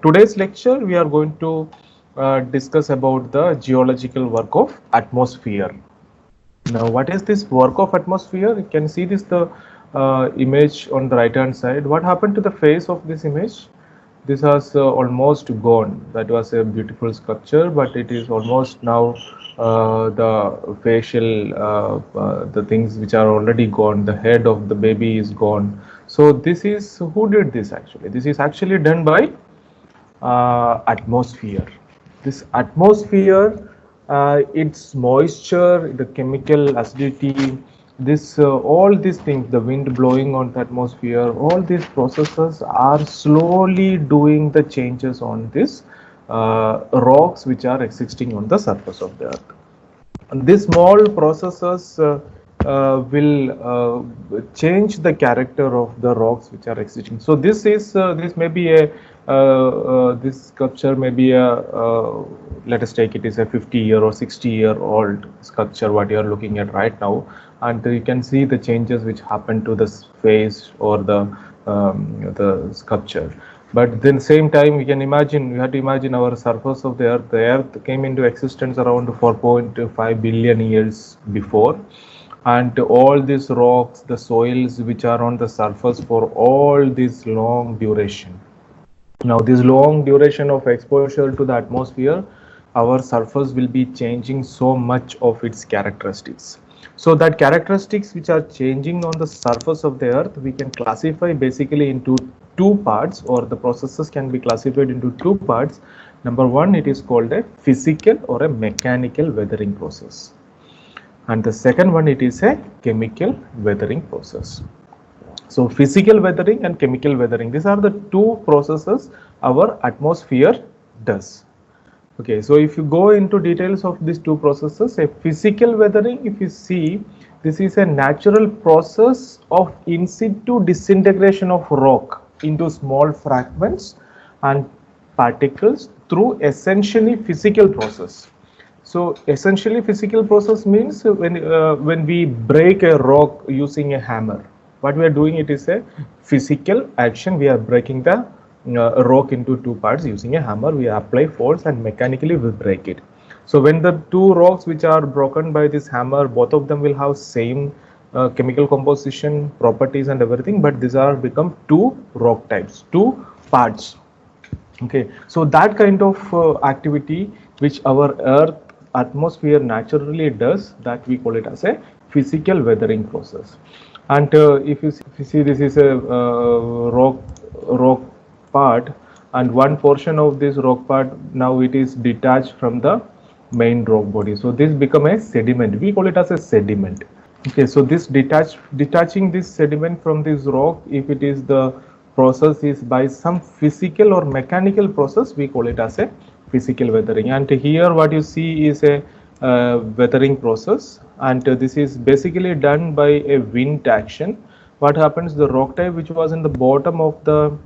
Today's lecture we are going to discuss about the geological work of atmosphere. Now, what is this work of atmosphere? You can see this the image on the right hand side. What happened to the face of this image? This has almost gone. That was a beautiful sculpture, but it is almost now the facial, the things which are already gone. The head of the baby is gone. So this is who did this actually? This is actually done by atmosphere. This atmosphere, its moisture, the chemical acidity, this all these things, the wind blowing on the atmosphere, all these processes are slowly doing the changes on this rocks which are existing on the surface of the earth. And these small processes will change the character of the rocks which are existing. So this may be a this sculpture may be a let us take it is a 50-year or 60-year-old sculpture what you are looking at right now, and you can see the changes which happen to the face or the sculpture. But then same time we can imagine, we have to imagine our surface of the earth. The earth came into existence around 4.5 billion years before, and all these rocks, the soils which are on the surface for all this long duration. Now this long duration of exposure to the atmosphere, our surface will be changing so much of its characteristics. So that characteristics which are changing on the surface of the earth, we can classify basically into two parts, or the processes can be classified into two parts. Number one, it is called a physical or a mechanical weathering process. And the second one, it is a chemical weathering process. So physical weathering and chemical weathering, these are the two processes our atmosphere does. Okay, so if you go into details of these two processes, a physical weathering, if you see, this is a natural process of in situ disintegration of rock into small fragments and particles through essentially physical process. So essentially physical process means when we break a rock using a hammer, what we are doing, it is a physical action. We are breaking the rock into two parts using a hammer. We apply force and mechanically we break it. So when the two rocks which are broken by this hammer, both of them will have same chemical composition, properties and everything, but these are become two rock types, two parts. Okay, so that kind of activity which our earth atmosphere naturally does, that we call it as a physical weathering process. And if you see, this is a rock part, and one portion of this rock part now it is detached from the main rock body. So this become a sediment. We call it as a sediment. Okay, so this detaching this sediment from this rock, if it is the process is by some physical or mechanical process, we call it as a physical weathering. And here what you see is a weathering process, and this is basically done by a wind action. What happens, the rock type which was in the bottom of the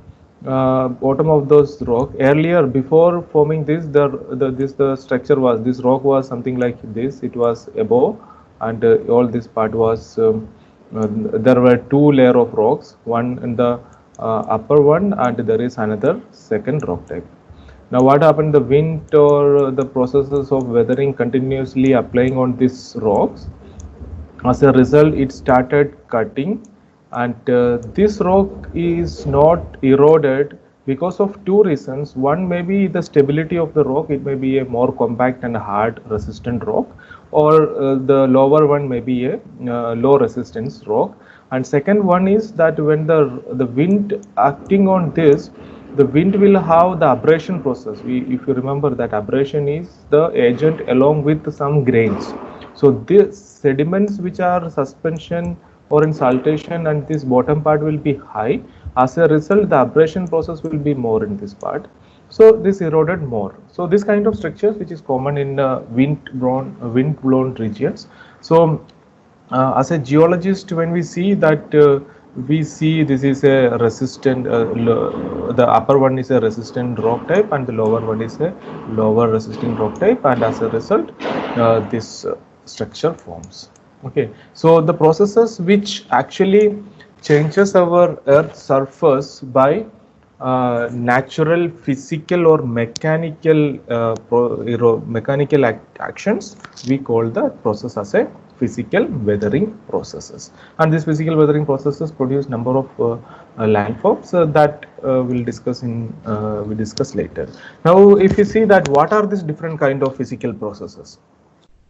bottom of those rock earlier, before forming this, the structure was, this rock was something like this. It was above, and all this part was there were two layer of rocks, one in the upper one, and there is another second rock type. Now what happened, the wind or the processes of weathering continuously applying on these rocks, as a result it started cutting, and this rock is not eroded because of two reasons. One may be the stability of the rock, it may be a more compact and hard resistant rock, or the lower one may be a low resistance rock. And second one is that when the wind acting on this, the wind will have the abrasion process. If you remember that abrasion is the agent along with some grains. So these sediments which are suspension or in saltation, and this bottom part will be high. As a result, the abrasion process will be more in this part. So this eroded more. So this kind of structures which is common in wind-blown regions. So as a geologist, when we see that we see this is a resistant, the upper one is a resistant rock type and the lower one is a lower resisting rock type, and as a result this structure forms. Okay, so the processes which actually changes our earth surface by natural physical or mechanical mechanical actions, we call the process as a physical weathering processes. And these physical weathering processes produce number of landforms that we discuss later. Now, if you see that what are these different kind of physical processes?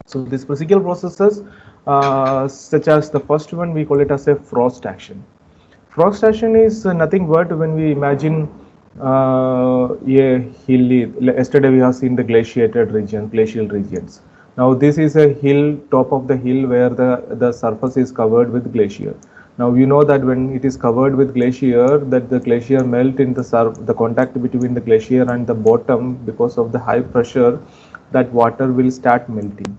So these physical processes, such as the first one, we call it as a frost action. Frost action is nothing but when we imagine a hilly. Yesterday we have seen the glacial regions. Now this is a hill, top of the hill where the surface is covered with glacier. Now you know that when it is covered with glacier, that the glacier melt in the contact between the glacier and the bottom, because of the high pressure, that water will start melting.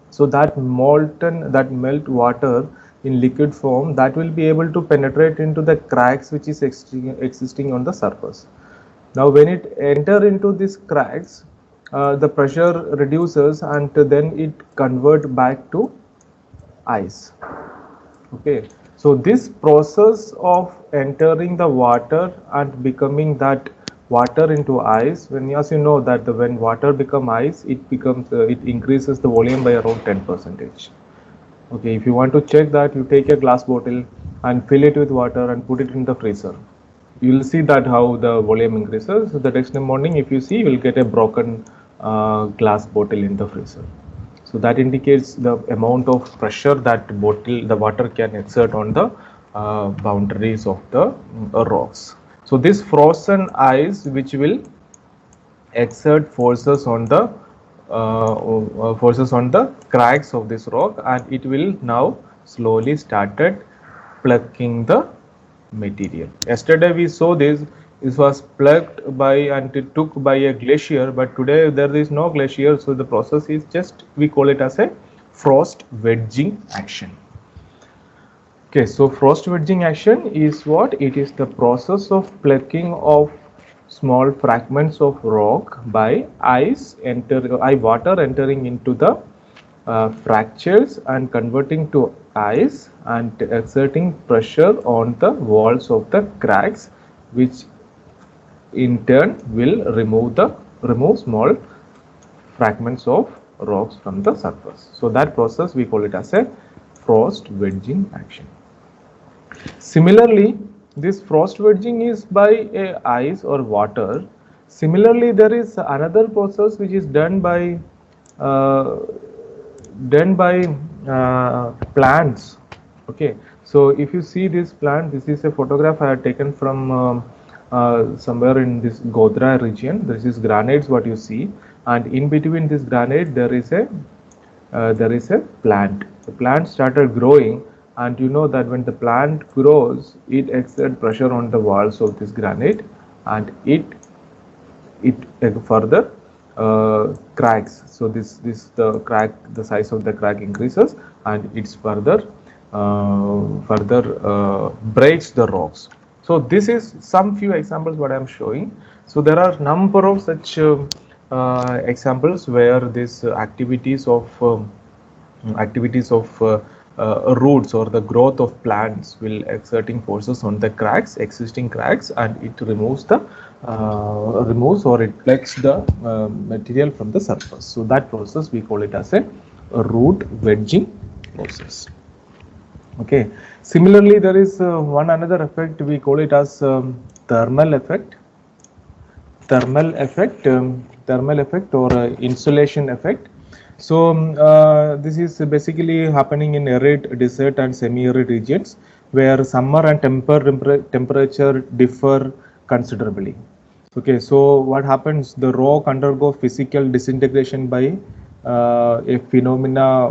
So that melt water in liquid form, that will be able to penetrate into the cracks which is existing on the surface. Now when it enter into these cracks, the pressure reduces and then it convert back to ice. Okay, so this process of entering the water and becoming that water into ice, when, as you know that when water become ice, it increases the volume by around 10%. Okay, if you want to check that, you take a glass bottle and fill it with water and put it in the freezer. You will see that how the volume increases. So the next morning, if you see, you will get a broken glass bottle in the freezer. So that indicates the amount of pressure that the water can exert on the boundaries of the rocks. So this frozen ice, which will exert forces on the cracks of this rock, and it will now slowly started plugging the material. Yesterday we saw this. This was plugged by and it took by a glacier, but today there is no glacier, so the process is just, we call it as a frost wedging action. Okay, so frost wedging action is what? It is the process of plugging of small fragments of rock by water entering into the fractures and converting to ice and exerting pressure on the walls of the cracks, which in turn will remove small fragments of rocks from the surface. So that process we call it as a frost wedging action. Similarly, this frost wedging is by ice or water. Similarly, there is another process which is done by plants. Okay, so if you see this plant, this is a photograph I had taken from somewhere in this Godra region. This is granites what you see, and in between this granite there is a plant. The plant started growing, and you know that when the plant grows, it exerts pressure on the walls of this granite, and it further cracks. So the size of the crack increases, and it's further breaks the rocks. So this is some few examples what I am showing. So there are number of such examples where these activities of roots or the growth of plants will exerting forces on the existing cracks, and it removes or it plugs the material from the surface. So that process we call it as a root wedging process. Okay. Similarly, there is one another effect, we call it as thermal effect. Thermal effect or insulation effect. So this is basically happening in arid, desert and semi-arid regions where summer and temperature differ considerably. Okay, so what happens? The rock undergo physical disintegration by a phenomena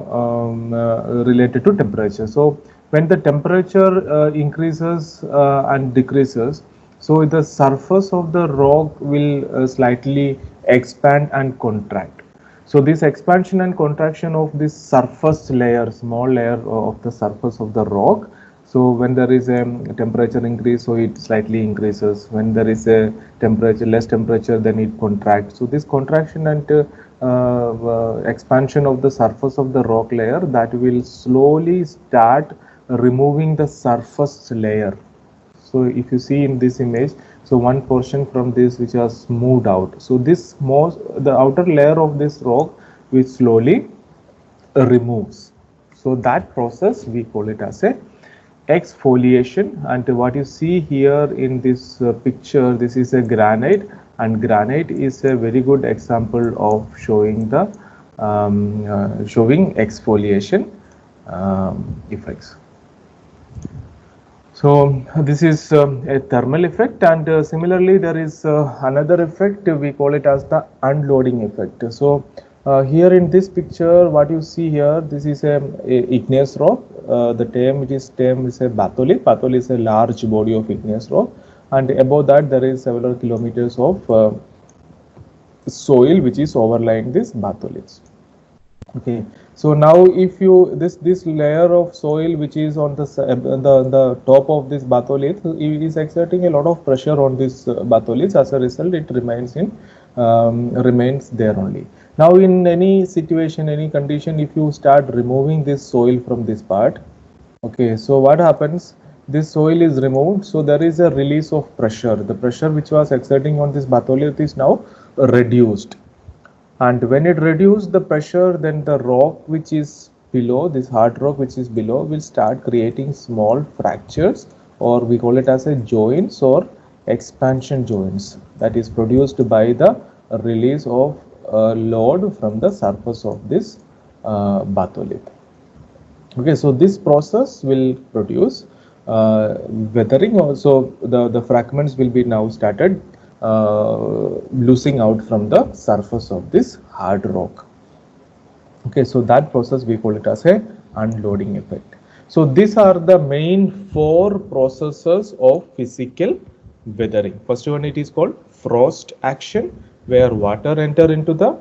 related to temperature. So when the temperature increases and decreases, so the surface of the rock will slightly expand and contract. So this expansion and contraction of this surface layer, small layer of the surface of the rock. So when there is a temperature increase, so it slightly increases. When there is a less temperature, then it contracts. So this contraction and expansion of the surface of the rock layer, that will slowly start removing the surface layer. So if you see in this image, So one portion from this which has moved out. So this the outer layer of this rock which slowly removes. So that process we call it as a exfoliation. And what you see here in this picture, this is a granite, and granite is a very good example of showing the showing exfoliation effects. So this is a thermal effect, and similarly there is another effect, we call it as the unloading effect. So here in this picture, what you see here, this is a igneous rock. The term it is termed is a batholith. Batholith is a large body of igneous rock, and above that there is several kilometers of soil which is overlying this batholiths. Okay, so now if you this layer of soil which is on the top of this batholith is exerting a lot of pressure on this batholith. As a result, it remains there only. Now in any situation, any condition, if you start removing this soil from this part, okay, so what happens? This soil is removed, so there is a release of pressure. The pressure which was exerting on this batholith is now reduced. And when it reduces the pressure, then the rock which is below, this hard rock which is below, will start creating small fractures, or we call it as a joints or expansion joints, that is produced by the release of load from the surface of this batholith. Okay, so this process will produce weathering. Also the fragments will be now started losing out from the surface of this hard rock. Okay, so that process we call it as a unloading effect. So these are the main four processes of physical weathering. First one, it is called frost action, where water enter into the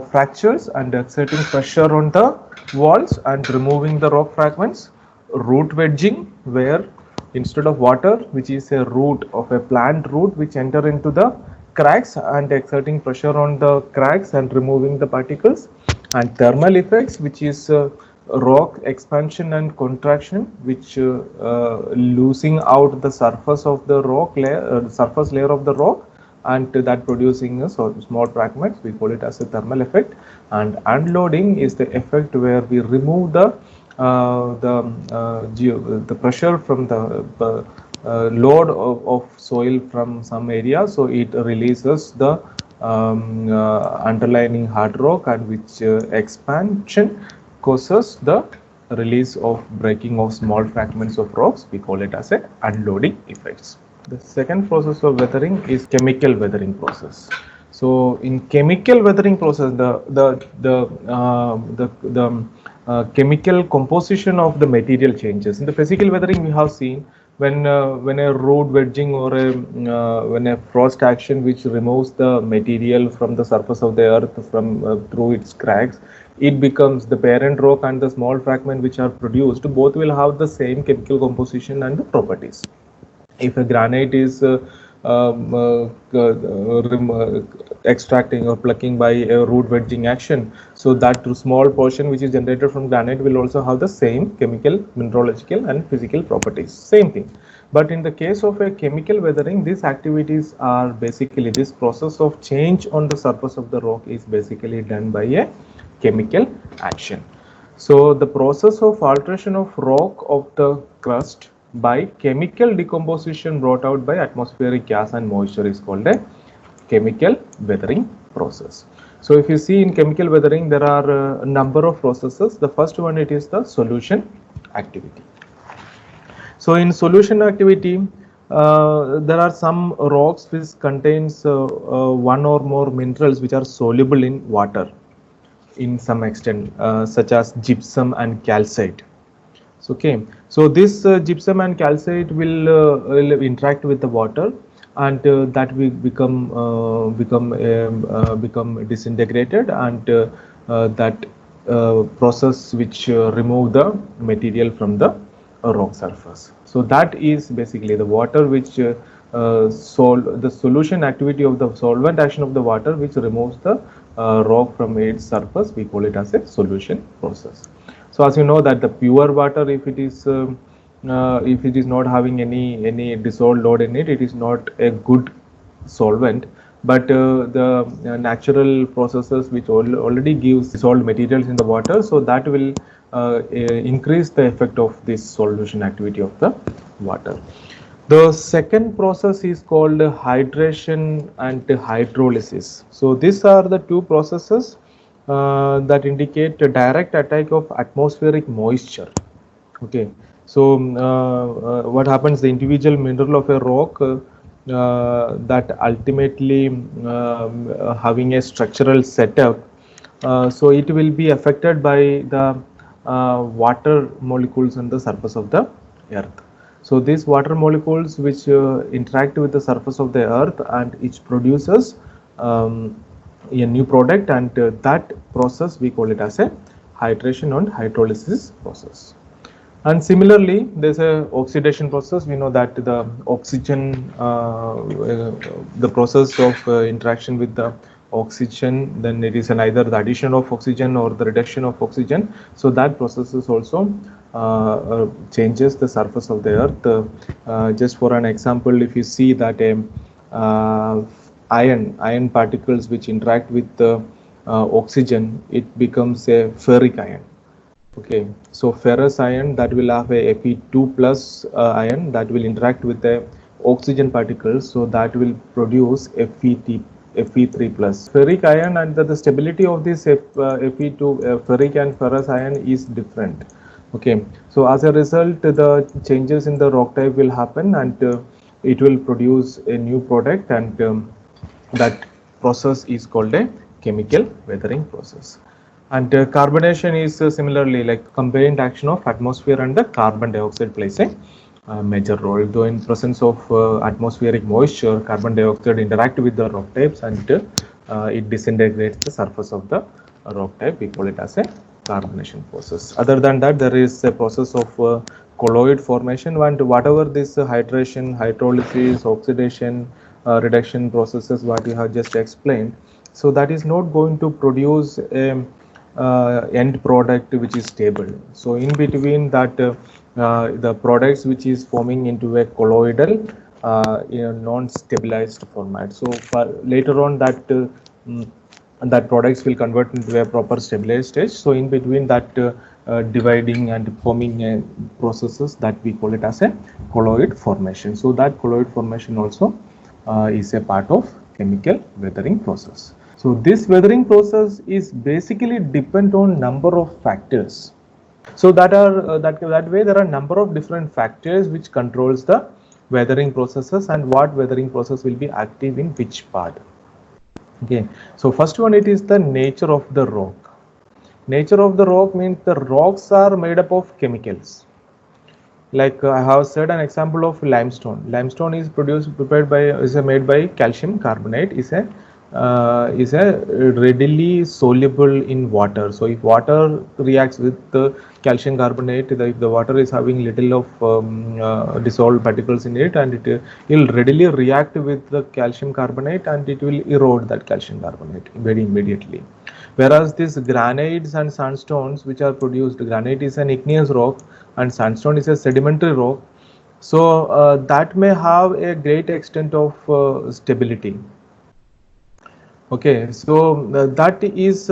fractures and exerting pressure on the walls and removing the rock fragments. Root wedging, where instead of water, which is a root of a plant root which enter into the cracks and exerting pressure on the cracks and removing the particles. And thermal effects, which is rock expansion and contraction, which losing out the surface of the rock layer, surface layer of the rock, and that producing a small fragments. We call it as a thermal effect. And unloading is the effect where we remove the pressure from the load of soil from some area, so it releases the underlying hard rock, and which expansion causes the release of breaking of small fragments of rocks. We call it as a unloading effects. The second process of weathering is chemical weathering process. So in chemical weathering process, chemical composition of the material changes. In the physical weathering, we have seen when a root wedging or when a frost action which removes the material from the surface of the earth from through its cracks, it becomes the parent rock and the small fragment which are produced. Both will have the same chemical composition and the properties. If a granite is extracting or plucking by a root wedging action, so that small portion which is generated from granite will also have the same chemical, mineralogical and physical properties, same thing. But in the case of a chemical weathering, these activities are basically, this process of change on the surface of the rock is basically done by a chemical action. So the process of alteration of rock of the crust by chemical decomposition brought out by atmospheric gas and moisture is called a chemical weathering process. So if you see in chemical weathering, there are a number of processes. The first one, it is the solution activity. So in solution activity, there are some rocks which contains one or more minerals which are soluble in water in some extent, such as gypsum and calcite. Okay, so this gypsum and calcite will interact with the water, and that will become disintegrated, and that process which remove the material from the rock surface. So that is basically the water which the solution activity of the solvent action of the water which removes the rock from its surface. We call it as a solution process. So as you know that the pure water, if it is if it is not having any dissolved load in it, it is not a good solvent. But the natural processes which already gives dissolved materials in the water, so that will increase the effect of this solution activity of the water. The second process is called hydration and hydrolysis. So these are the two processes that indicate a direct attack of atmospheric moisture. Okay, so what happens? The individual mineral of a rock that ultimately having a structural setup, so it will be affected by the water molecules on the surface of the earth. So these water molecules which interact with the surface of the earth, and it produces a new product, and that process we call it as a hydration and hydrolysis process. And similarly, there's a oxidation process. We know that the oxygen, the process of interaction with the oxygen, then it is either the addition of oxygen or the reduction of oxygen. So that process is also changes the surface of the earth. Just for an example, if you see that iron particles which interact with the oxygen, it becomes a ferric ion. Okay, so ferrous ion that will have a Fe2 plus ion that will interact with the oxygen particles, so that will produce Fe3 plus. Ferric ion, and the stability of this Fe2 ferric and ferrous ion is different. Okay, so as a result, the changes in the rock type will happen, and it will produce a new product, and that process is called a chemical weathering process. And carbonation is similarly like combined action of atmosphere and the carbon dioxide plays a major role. Though in presence of atmospheric moisture, carbon dioxide interact with the rock types, and it disintegrates the surface of the rock type. We call it as a carbonation process. Other than that, there is a process of colloid formation, and whatever this hydration, hydrolysis, oxidation, reduction processes what you have just explained, so that is not going to produce a end product which is stable. So in between that, the products which is forming into a colloidal in a non-stabilized format. So later on that that products will convert into a proper stabilized stage. So in between that dividing and forming processes, that we call it as a colloid formation. So that colloid formation also is a part of chemical weathering process. So this weathering process is basically depend on number of factors. So that way there are number of different factors which controls the weathering processes, and what weathering process will be active in which part. Okay, so first one, it is the nature of the rock. Nature of the rock means the rocks are made up of chemicals. Like I have said an example of limestone. Limestone is made by calcium carbonate, is a readily soluble in water. So if water reacts with the calcium carbonate, if the water is having little of dissolved particles in it, and it will readily react with the calcium carbonate, and it will erode that calcium carbonate very immediately. Whereas these granites and sandstones which are produced, granite is an igneous rock and sandstone is a sedimentary rock, so that may have a great extent of stability. Okay, so that is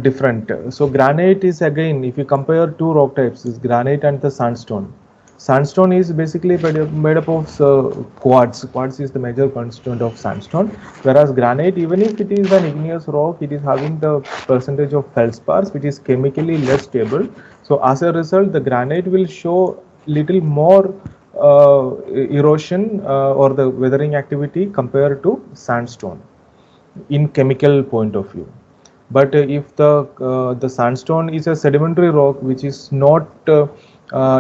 different. So granite is, again, if you compare two rock types, is granite and the sandstone. Sandstone is basically made up of quartz. Quartz is the major constituent of sandstone, whereas granite, even if it is an igneous rock, it is having the percentage of feldspars which is chemically less stable. So as a result, the granite will show little more erosion or the weathering activity compared to sandstone in chemical point of view. But if the sandstone is a sedimentary rock which is not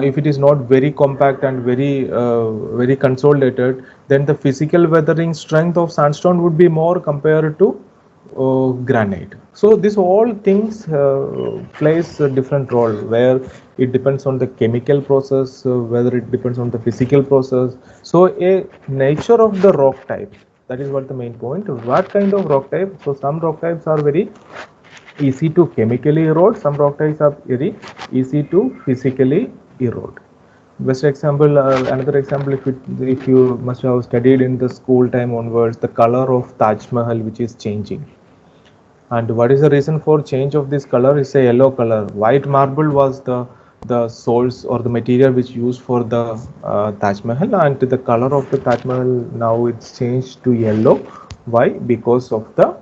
if it is not very compact and very consolidated, then the physical weathering strength of sandstone would be more compared to granite. So this all things plays a different role, where it depends on the chemical process, whether it depends on the physical process. So a nature of the rock type, that is what the main point. What kind of rock type? So some rock types are very easy to chemically erode, some rock types are very easy to physically erode. Best example, another example, if you must have studied in the school time onwards, the color of Taj Mahal, which is changing. And what is the reason for change of this color? Is a yellow color. White marble was the source or the material which used for the Taj Mahal, and the color of the Taj Mahal now it's changed to yellow. Why? Because of the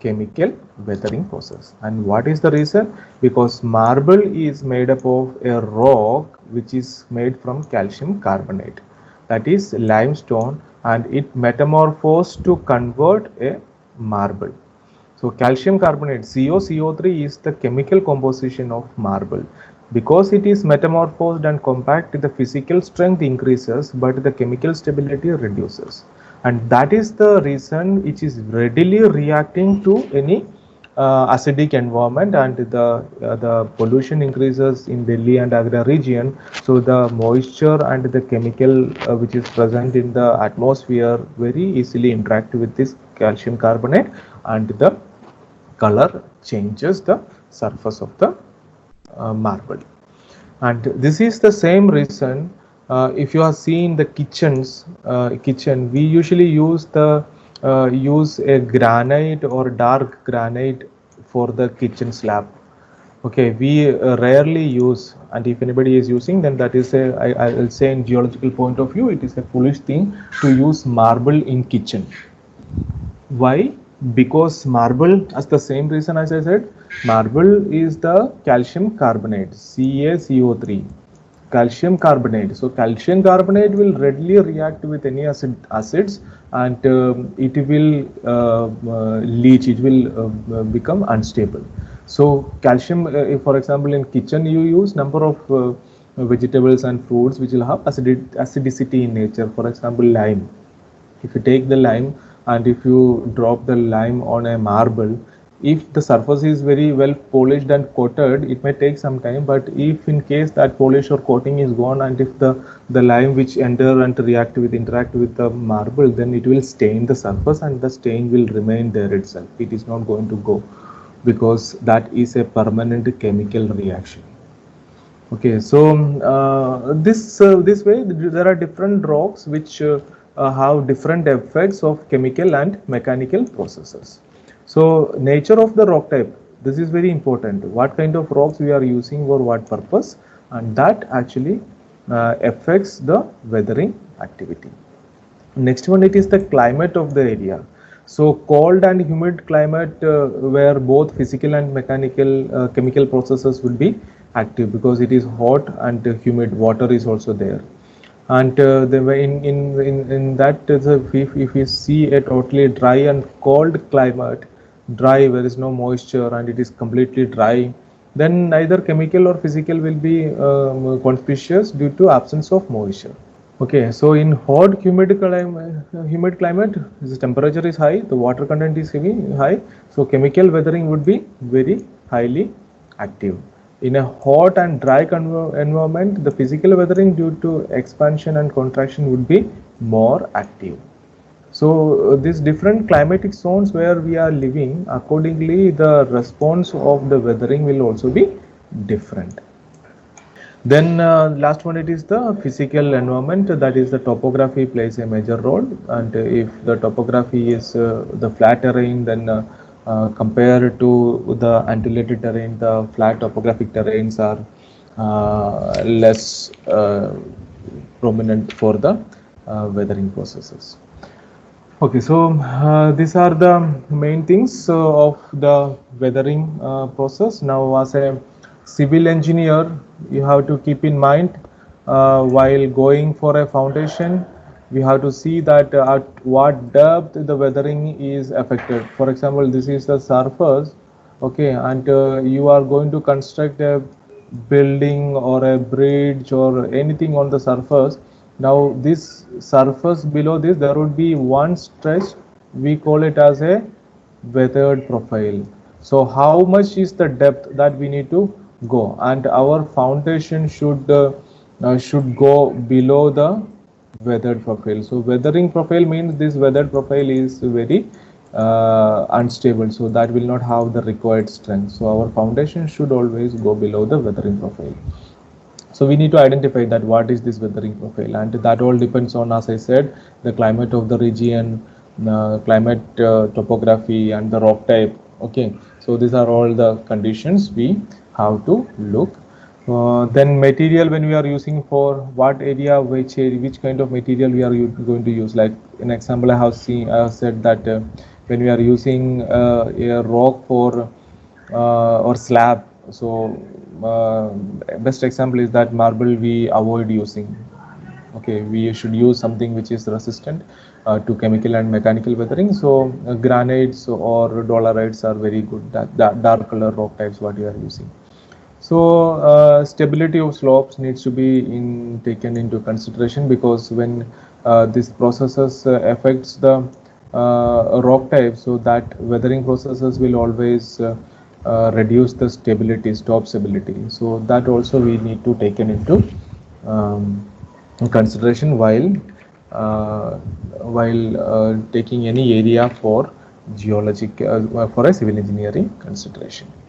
chemical weathering process. And what is the reason? Because marble is made up of a rock which is made from calcium carbonate, that is limestone, and it metamorphosed to convert a marble. So calcium carbonate CoCO3 is the chemical composition of marble. Because it is metamorphosed and compact, the physical strength increases but the chemical stability reduces. And that is the reason it is readily reacting to any acidic environment, and the pollution increases in Delhi and Agra region. So the moisture and the chemical which is present in the atmosphere very easily interact with this calcium carbonate, and the color changes the surface of the marble. And this is the same reason, if you have seen the kitchen, we usually use a granite or dark granite for the kitchen slab. Okay, we rarely use, and if anybody is using, then that is I will say in geological point of view, it is a foolish thing to use marble in kitchen. Why? Because marble, as the same reason as I said, marble is the calcium carbonate, CaCO3, calcium carbonate. So calcium carbonate will readily react with any acids, and it will leach, it will become unstable. So calcium, for example, in kitchen you use number of vegetables and fruits which will have acidicity in nature. For example, lime. If you take the lime and if you drop the lime on a marble, if the surface is very well polished and coated, it may take some time. But if in case that polish or coating is gone, and if the lime which enter and interact with the marble, then it will stain the surface, and the stain will remain there itself. It is not going to go, because that is a permanent chemical reaction. Okay, so this way there are different rocks which have different effects of chemical and mechanical processes. So nature of the rock type, this is very important. What kind of rocks we are using for what purpose, and that actually affects the weathering activity. Next one, it is the climate of the area. So cold and humid climate where both physical and mechanical chemical processes will be active, because it is hot and humid, water is also there. And in that if we see a totally dry and cold climate, dry where is no moisture and it is completely dry, then neither chemical or physical will be conspicuous due to absence of moisture. Okay, so in hot humid climate, the temperature is high, the water content is high, so chemical weathering would be very highly active. In a hot and dry environment, the physical weathering due to expansion and contraction would be more active. So these different climatic zones where we are living, accordingly the response of the weathering will also be different. Then last one, it is the physical environment, that is the topography plays a major role. And if the topography is the flat terrain, then compared to the undulated terrain, the flat topographic terrains are less prominent for the weathering processes. Okay, so these are the main things of the weathering process. Now, as a civil engineer, you have to keep in mind while going for a foundation, we have to see that at what depth the weathering is affected. For example, this is the surface, okay, and you are going to construct a building or a bridge or anything on the surface. Now this surface below this, there would be one stretch, we call it as a weathered profile. So how much is the depth that we need to go, and our foundation should go below the weathered profile. So weathering profile means this weathered profile is very unstable, so that will not have the required strength. So our foundation should always go below the weathering profile. So we need to identify that what is this weathering profile, and that all depends on, as I said, the climate of the region, climate, topography, and the rock type. Okay, so these are all the conditions we have to look. Then material, when we are using for what area, which kind of material we are going to use. Like in example, I have said that when we are using a rock for or slab, so uh, best example is that marble we avoid using. Okay, we should use something which is resistant to chemical and mechanical weathering. So granites or dolerites are very good, that dark color rock types what you are using. So stability of slopes needs to be taken into consideration, because when this processes affects the rock type, so that weathering processes will always reduce the stability, stop stability. So that also we need to taken into um, consideration uh, while taking any area for geologic for a civil engineering consideration.